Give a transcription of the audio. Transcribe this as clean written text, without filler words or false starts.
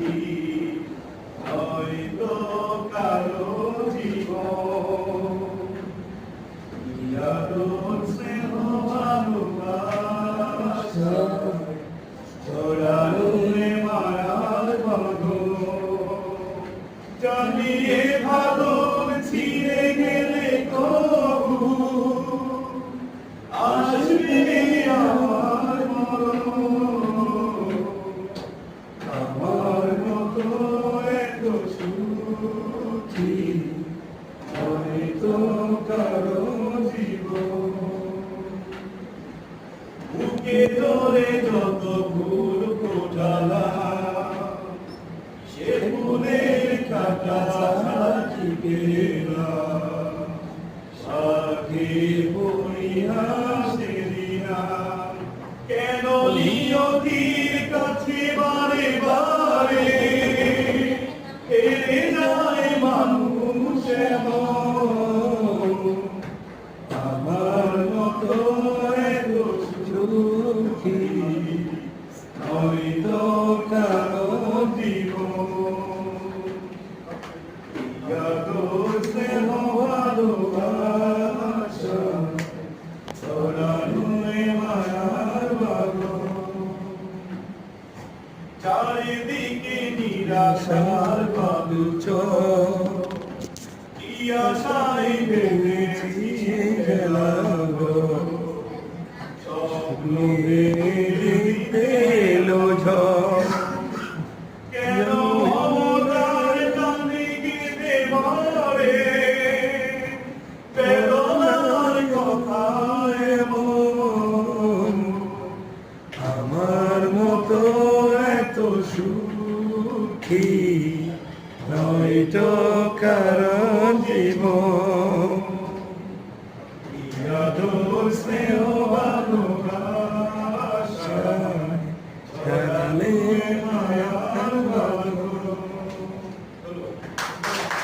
সুখী হয়তো কারো জীবন ইয়াদোর স্নেহ ভালোবাসা ছড়ানো মায়ার বাঁধন জানিয়ে ভালো ছিঁড়ে গেলে কবু আসবে আমার মরণ আমার মতো এত সুখী হয়তো কারো জীবন বুকে ধরে যত ফুল ফোটালা সে ফুলের কাটা ছাড়া সাথে বইয়া সেদিনা কেন নিয়তির কাছে বারে বারে হেরে যায় মানুষ আমার মতো এত সুখী হয়তো কারো জীবন ইয়াদোর স্নেহ ভালোবাসা ছড়ানো মায়ার বাঁধন চারিদিকে নিরাশার বালুচ কি আশায় বেঁধেছি গেলাগো স্বপ্ন বেরিতে এলো ঝড় কেন মমতার কানে গেঁথে মরে বেদনার কথা এমন আমার মতো এত সুখী নয়তো কারণ জীবন ইয়াদোর স্নেহ ভালোবাসা ছড়ালে মায়া